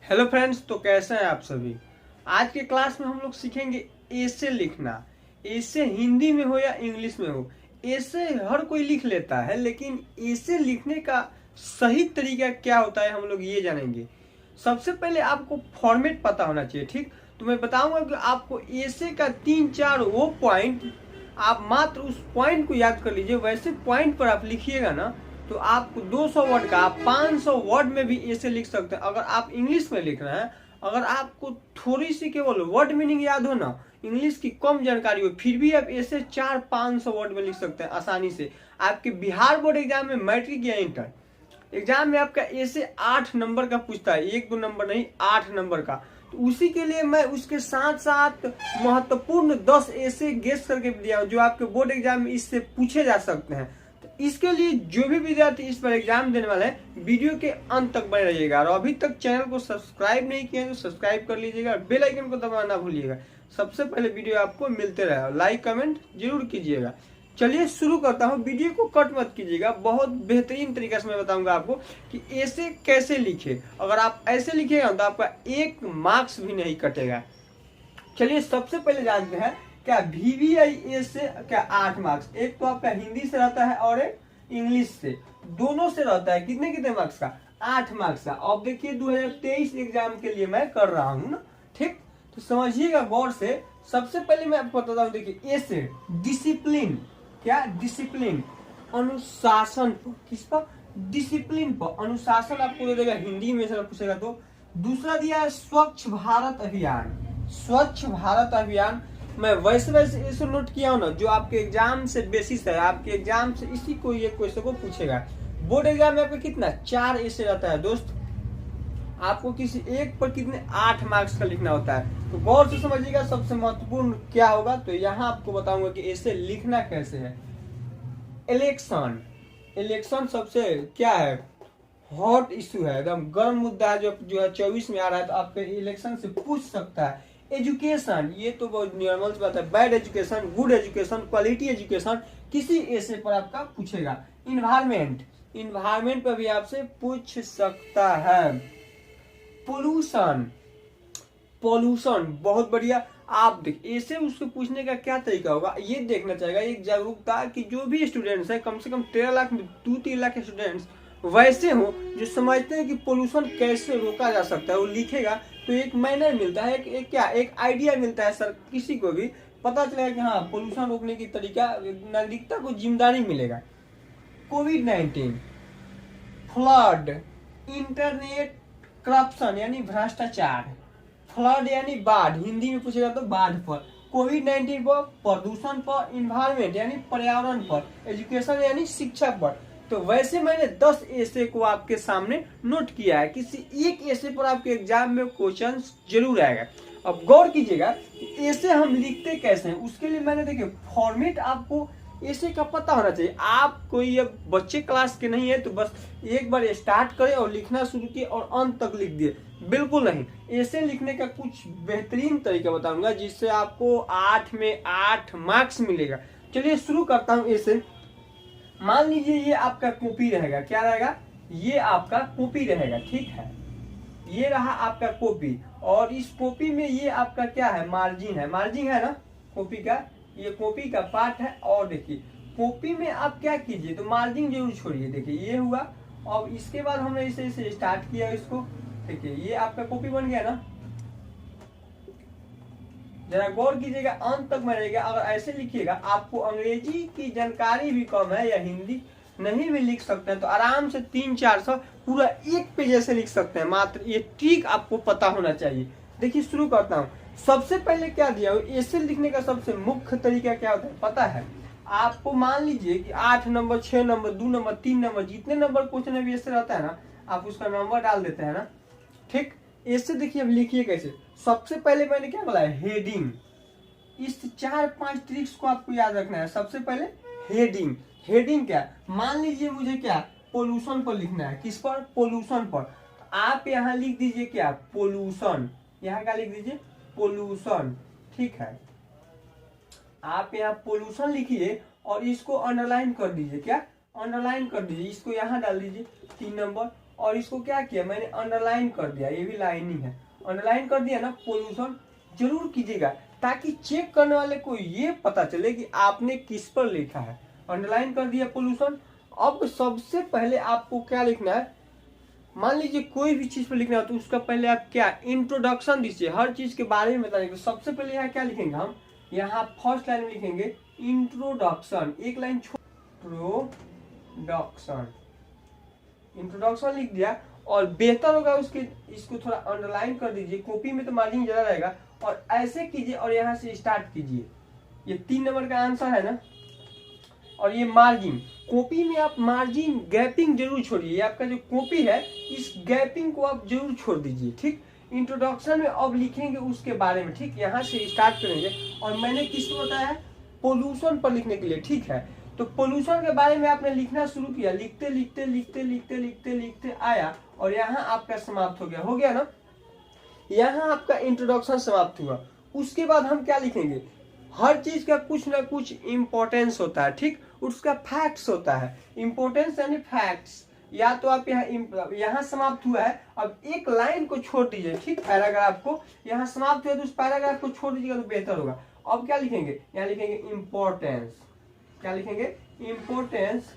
Hello friends, तो कैसे हैं आप सभी। आज के क्लास में हम लोग सीखेंगे ऐसे लिखना। ऐसे हिंदी में हो या इंग्लिश में हो, ऐसे हर कोई लिख लेता है, लेकिन ऐसे लिखने का सही तरीका क्या होता है हम लोग ये जानेंगे। सबसे पहले आपको फॉर्मेट पता होना चाहिए, ठीक। तो मैं बताऊंगा कि आपको ऐसे का 3-4 वो पॉइंट, आप मात्र उस पॉइंट को याद कर लीजिए। वैसे पॉइंट पर आप लिखिएगा ना तो आपको 200 वर्ड का आप 500 वर्ड में भी ऐसे लिख सकते हैं। अगर आप इंग्लिश में लिख रहे हैं, अगर आपको थोड़ी सी केवल वर्ड मीनिंग याद हो ना, इंग्लिश की कम जानकारी हो, फिर भी आप ऐसे 400-500 वर्ड में लिख सकते हैं आसानी से। आपके बिहार बोर्ड एग्जाम में, मैट्रिक या इंटर एग्जाम में आपका ऐसे 8 नंबर का पूछता है, 1-2 नंबर नहीं, 8 नंबर का। तो उसी के लिए मैं उसके साथ साथ महत्वपूर्ण 10 ऐसे गेस करके दिया हूं जो आपके बोर्ड एग्जाम में इससे पूछे जा सकते हैं। तो इसके लिए जो भी विद्यार्थी इस पर एग्जाम देने वाले हैं, वीडियो के अंत तक बने रहिएगा। और अभी तक चैनल को सब्सक्राइब नहीं किया तो सब्सक्राइब कर लीजिएगा, बेल आइकन को दबाना ना भूलिएगा। सबसे पहले वीडियो आपको मिलते रहे, लाइक कमेंट जरूर कीजिएगा। चलिए शुरू करता हूँ, वीडियो को कट मत कीजिएगा। बहुत बेहतरीन तरीके से मैं बताऊंगा आपको कि ऐसे कैसे लिखे। अगर आप ऐसे लिखिएगा तो आपका 1 मार्क्स भी नहीं कटेगा। चलिए सबसे पहले जानते हैं क्या VVIA से क्या 8 मार्क्स। एक तो आपका हिंदी से रहता है और एक इंग्लिश से, दोनों से रहता है। कितने कितने मार्क्स का? 8 मार्क्स का। अब देखिए 2023 एग्जाम के लिए मैं कर रहा हूँ ना, ठीक। तो समझिएगा गौर से। सबसे पहले मैं आपको बताता हूँ, देखिए ऐसे डिसिप्लिन, क्या डिसिप्लिन, अनुशासन। किस पर? डिसिप्लिन पर। अनुशासन आपको दे देगा हिंदी में से पूछेगा तो। दूसरा दिया है स्वच्छ भारत अभियान। स्वच्छ भारत अभियान मैं वैसे ऐसे नोट किया हूं ना, जो आपके एग्जाम से बेसिस है, आपके एग्जाम से इसी को ये क्वेश्चन को पूछेगा। बोर्ड एग्जाम में आपका कितना 4 ऐसे रहता है दोस्त। आपको किसी एक पर कितने 8 मार्क्स का लिखना होता है। तो गौर से समझिएगा सबसे महत्वपूर्ण क्या होगा। तो यहाँ आपको बताऊंगा कि ऐसे लिखना कैसे है। इलेक्शन, इलेक्शन सबसे क्या है, हॉट इशू है, एकदम गर्म मुद्दा है, जो है 24 में आ रहा है। तो आपके इलेक्शन से पूछ सकता है। एजुकेशन, ये तो बहुत नॉर्मल बात है। Bad education, good education, quality education, किसी ऐसे पर आपका पूछेगा। इन्वायरमेंट, इन्वायरमेंट पर भी आपसे पूछ सकता है। पोल्यूशन, पॉल्यूशन, बहुत बढ़िया। आप देख ऐसे उसको पूछने का क्या तरीका होगा ये देखना चाहेगा। एक जागरूकता कि जो भी स्टूडेंट्स है, कम से कम 13 लाख में 2-3 लाख स्टूडेंट्स वैसे हो जो समझते हैं कि पोल्यूशन कैसे रोका जा सकता है। वो लिखेगा तो एक मैनर मिलता है, एक क्या, एक आइडिया मिलता है। सर किसी को भी पता चलेगा कि हाँ पोल्यूशन रोकने की तरीका, नागरिकता को जिम्मेदारी मिलेगा। कोविड-19, फ्लड, इंटरनेट, करप्शन यानी भ्रष्टाचार, फ्लड यानी बाढ़, हिंदी में पूछेगा तो बाढ़ पर, कोविड-19 पर, प्रदूषण पर, इन्वायरमेंट यानी पर्यावरण पर, एजुकेशन यानी शिक्षा पर। तो वैसे मैंने 10 ऐसे को आपके सामने नोट किया है। किसी एक ऐसे पर आपके एग्जाम में क्वेश्चन जरूर आएगा। अब गौर कीजिएगा ऐसे हम लिखते कैसे हैं। उसके लिए मैंने देखिए फॉर्मेट आपको ऐसे का पता होना चाहिए। आप कोई अब बच्चे क्लास के नहीं है तो बस एक बार स्टार्ट करें और लिखना शुरू किए और अंत तक लिख दिए, बिल्कुल नहीं। ऐसे लिखने का कुछ बेहतरीन तरीका बताऊंगा जिससे आपको 8 में 8 मार्क्स मिलेगा। चलिए शुरू करता हूं। ऐसे मान लीजिए ये आपका कॉपी रहेगा, क्या रहेगा, ये आपका कॉपी रहेगा, ठीक है। ये रहा आपका कॉपी, और इस कॉपी में ये आपका क्या है, मार्जिन है। मार्जिन है ना कॉपी का, ये कॉपी का पार्ट है। और देखिए कॉपी में आप क्या कीजिए तो मार्जिन जरूर छोड़िए। देखिए ये हुआ, और इसके बाद हमने इसे स्टार्ट किया इसको। देखिए ये आपका कॉपी बन गया ना। जरा गौर कीजिएगा, अंत तक में रहेगा। अगर ऐसे लिखिएगा, आपको अंग्रेजी की जानकारी भी कम है या हिंदी नहीं भी लिख सकते हैं तो आराम से 300-400 पूरा एक पेज ऐसे लिख सकते हैं। मात्र ये ट्रिक आपको पता होना चाहिए। देखिए शुरू करता हूँ। सबसे पहले क्या दिया हो, ऐसे लिखने का सबसे मुख्य तरीका क्या होता है पता है आपको। मान लीजिए कि 8 नंबर, 6 नंबर, 2 नंबर, 3 नंबर, जितने नंबर क्वेश्चन में भी ऐसे रहता है ना, आप उसका नंबर डाल देते हैं ना, ठीक। ऐसे देखिए अब लिखिए कैसे। सबसे पहले मैंने क्या बोला है, हेडिंग। इस 4-5 ट्रिक्स को आपको याद रखना है। सबसे पहले हेडिंग। हेडिंग क्या, मान लीजिए मुझे क्या पोल्यूशन पर लिखना है। किस पर? पोल्यूशन पर। तो आप यहाँ लिख दीजिए क्या, पोल्यूशन। यहाँ क्या लिख दीजिए, पोल्यूशन, ठीक है। आप यहाँ पोल्यूशन लिखिए और इसको अंडरलाइन कर दीजिए। क्या अंडरलाइन कर दीजिए, इसको यहाँ डाल दीजिए 3 नंबर। और इसको क्या किया मैंने अंडरलाइन कर दिया, ये भी लाइनिंग है, अंडरलाइन कर दिया ना। पोल्यूशन जरूर कीजिएगा ताकि चेक करने वाले को ये पता चले कि आपने किस पर लिखा है। अंडरलाइन कर दिया पोल्यूशन। अब सबसे पहले आपको क्या लिखना है, मान लीजिए कोई भी चीज पर लिखना है तो उसका पहले आप क्या इंट्रोडक्शन दीजिए, हर चीज के बारे में बताने के। सबसे पहले यहाँ क्या लिखेंगे हम, यहाँ फर्स्ट लाइन में लिखेंगे इंट्रोडक्शन, एक लाइन इंट्रोडक्शन, इंट्रोडक्शन लिख दिया। और बेहतर होगा उसके इसको थोड़ा अंडरलाइन कर दीजिए, कॉपी में तो मार्जिन ज्यादा रहेगा। और ऐसे कीजिए और यहाँ से स्टार्ट कीजिए, ये 3 नंबर का आंसर है ना। और ये मार्जिन, कॉपी में आप मार्जिन गैपिंग जरूर छोड़िए, आपका जो कॉपी है इस गैपिंग को आप जरूर छोड़ दीजिए, ठीक। इंट्रोडक्शन में अब लिखेंगे उसके बारे में, ठीक, यहाँ से स्टार्ट करेंगे। और मैंने किसको बताया है, पोल्यूशन पर लिखने के लिए, ठीक है। तो पोल्यूशन के बारे में आपने लिखना शुरू किया, लिखते लिखते लिखते लिखते लिखते लिखते आया और यहाँ आपका समाप्त हो गया ना। यहाँ आपका इंट्रोडक्शन समाप्त हुआ। उसके बाद हम क्या लिखेंगे, हर चीज का कुछ ना कुछ इंपॉर्टेंस होता है, ठीक, उसका फैक्ट्स होता है। इंपॉर्टेंस यानी फैक्ट्स, या तो आप यहाँ समाप्त हुआ है, अब एक लाइन को छोड़ दीजिए, ठीक, पैराग्राफ को यहाँ समाप्त हुआ तो उस पैराग्राफ को छोड़ दीजिएगा तो बेहतर होगा। अब क्या लिखेंगे, यहाँ लिखेंगे इंपॉर्टेंस, क्या लिखेंगे, इंपॉर्टेंस।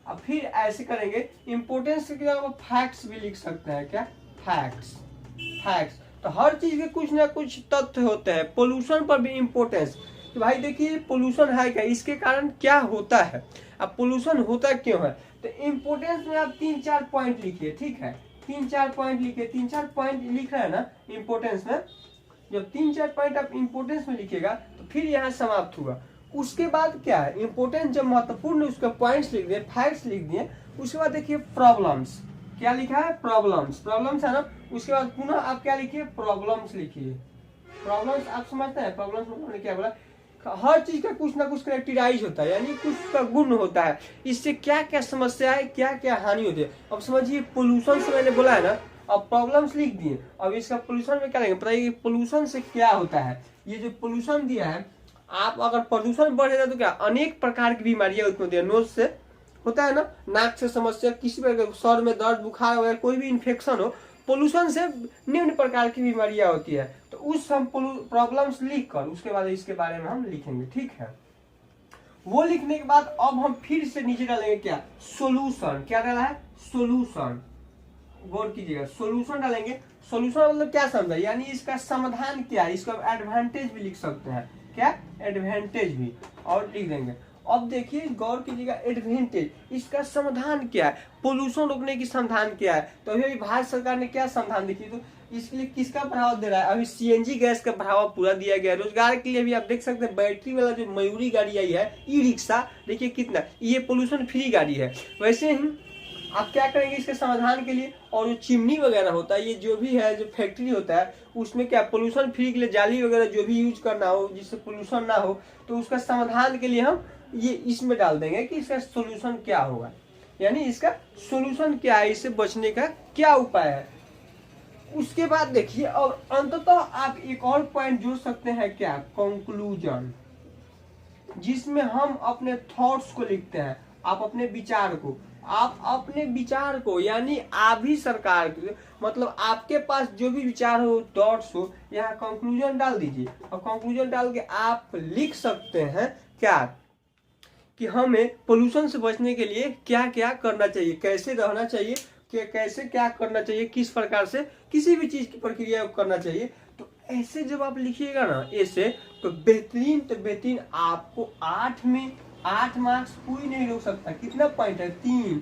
अब फिर ऐसे करेंगे, इंपॉर्टेंस की जगह आप फैक्ट्स भी लिख सकते हैं, क्या, फैक्ट्स, फैक्ट्स। तो हर चीज के कुछ ना कुछ तथ्य होते हैं। पोल्यूशन पर भी इंपॉर्टेंस, तो भाई देखिए पोल्यूशन है क्या, इसके कारण क्या होता है, अब पोल्यूशन होता क्यों है। तो इंपॉर्टेंस में आप 3-4 पॉइंट लिखिए, ठीक है, 3-4 पॉइंट लिखिए, 3-4 पॉइंट लिख रहे हैं ना इंपॉर्टेंस में। जब 3-4 पॉइंट आप इंपॉर्टेंस में लिखिएगा तो फिर यहाँ समाप्त हुआ। उसके बाद क्या है, इंपॉर्टेंस जब महत्वपूर्ण उसका पॉइंट्स लिख दिए, फैक्ट्स लिख दिए। उसके बाद देखिए प्रॉब्लम्स, क्या लिखा है, प्रॉब्लम्स, प्रॉब्लम्स है ना। उसके बाद पुनः आप क्या लिखिए, प्रॉब्लम्स लिखिए। प्रॉब्लम्स आप समझते हैं, प्रॉब्लम्स में क्या बोला, हर चीज का कुछ ना कुछ कैरेक्टराइज होता है, यानी कुछ का गुण होता है, इससे क्या क्या समस्या है, क्या क्या हानि होती है। अब समझिए पोल्यूशन से मैंने बोला है ना, अब प्रॉब्लम्स लिख दिए। अब इसका पोल्यूशन में क्या लेंगे, बताइए पोल्यूशन से क्या होता है। ये जो पोल्यूशन दिया है, आप अगर प्रदूषण बढ़ेगा तो क्या अनेक प्रकार की बीमारियां उत्पन्न होती है। नोज से होता है ना, नाक से समस्या, किसी प्रकार सर में दर्द, बुखार वगैरह कोई भी इन्फेक्शन हो, पोल्यूशन से निम्न प्रकार की बीमारियां होती है। तो उस हम प्रॉब्लम्स लिख कर उसके बाद इसके बारे में हम लिखेंगे, ठीक है। वो लिखने के बाद अब हम फिर से नीचे डालेंगे क्या, सोल्यूशन, क्या डाला है, सोल्यूशन, गौर कीजिएगा, सोल्यूशन डालेंगे। सोल्यूशन मतलब क्या समझा, यानी इसका समाधान क्या है, इसका एडवांटेज भी लिख सकते हैं, क्या, एडवांटेज भी, और लिख देंगे। अब देखिए गौर कीजिएगा, एडवांटेज, इसका समाधान क्या है, पोल्यूशन रोकने की समाधान क्या है। तो अभी भारत सरकार ने क्या समाधान देखिए, तो इसके लिए किसका बढ़ावा दे रहा है, अभी सीएनजी गैस का बढ़ावा पूरा दिया गया है। रोजगार के लिए भी आप देख सकते हैं, बैटरी वाला जो मयूरी गाड़ी आई है, ई रिक्शा, देखिए कितना, ये पोल्यूशन फ्री गाड़ी है। वैसे ही आप क्या करेंगे इसके समाधान के लिए, और जो चिमनी वगैरह होता है, ये जो भी है, जो फैक्ट्री होता है, उसमें क्या पोल्यूशन फ्री के लिए जाली वगैरह जो भी यूज करना हो जिससे पोल्यूशन ना हो, तो उसका समाधान के लिए हम ये इसमें डाल देंगे कि इसका सोल्यूशन क्या होगा, यानी इसका सोल्यूशन क्या है, इससे बचने का क्या उपाय है। उसके बाद देखिए, और अंततः आप एक और पॉइंट जोड़ सकते हैं, क्या, कंक्लूजन, जिसमें हम अपने थॉट्स को लिखते हैं, आप अपने विचार को, आप अपने विचार को, यानी आप ही सरकार के, मतलब आपके पास जो भी विचार हो, थॉट्स हो, यहाँ कंक्लूजन डाल दीजिए। और कंक्लूजन डाल के आप लिख सकते हैं क्या, कि हमें पोल्यूशन से बचने के लिए क्या क्या करना चाहिए, कैसे रहना चाहिए, कैसे क्या करना चाहिए, किस प्रकार से किसी भी चीज की प्रक्रिया करना चाहिए। तो ऐसे जब आप लिखिएगा ना ऐसे, तो बेहतरीन आपको 8 में 8 मार्क्स कोई नहीं रोक सकता। कितना पॉइंट है, 3,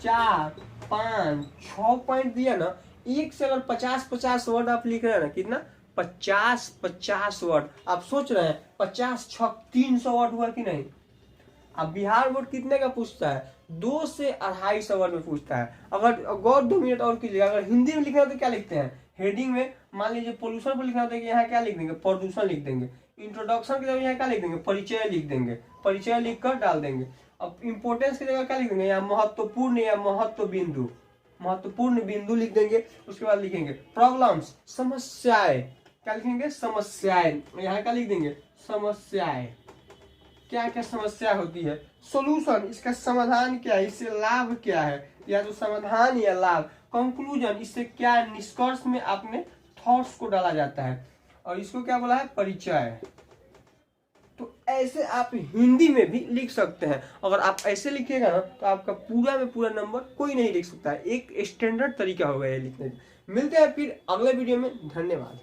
4, 5, 6 पॉइंट दिया ना। एक से अगर 50-50 वर्ड आप लिख रहे हैं ना, कितना, 50-50 वर्ड। आप सोच रहे हैं 50 छक 300 वर्ड हुआ कि नहीं। अब बिहार बोर्ड कितने का पूछता है, 2 से 250 वर्ड में पूछता है। अगर गौर 2 मिनट और कीजिएगा, अगर हिंदी में लिखना है तो क्या लिखते हैं, हेडिंग में मान लीजिए पोल्यूशन पर लिखना होता है कि यहाँ क्या लिख देंगे, प्रदूषण लिख देंगे। इंट्रोडक्शन की जगह यहाँ क्या लिख देंगे, परिचय लिख देंगे, परिचय लिख कर डाल देंगे। अब इंपोर्टेंस की जगह क्या लिख देंगे, यहाँ महत्वपूर्ण या महत्व बिंदु, महत्वपूर्ण बिंदु लिख देंगे। उसके बाद लिखेंगे प्रॉब्लम्स, समस्याएं, क्या लिखेंगे, समस्याएं, यहाँ क्या लिख देंगे, समस्याएं, क्या क्या समस्या होती है। सोल्यूशन, इसका समाधान क्या है, इससे लाभ क्या है, या तो समाधान या लाभ। कंक्लूजन, इससे क्या निष्कर्ष में आपने थॉट्स को डाला जाता है, और इसको क्या बोला है, परिचय। तो ऐसे आप हिंदी में भी लिख सकते हैं। अगर आप ऐसे लिखिएगा ना तो आपका पूरा में पूरा नंबर कोई नहीं लिख सकता है। एक स्टैंडर्ड तरीका होगा ये लिखने का। मिलते हैं फिर अगले वीडियो में। धन्यवाद।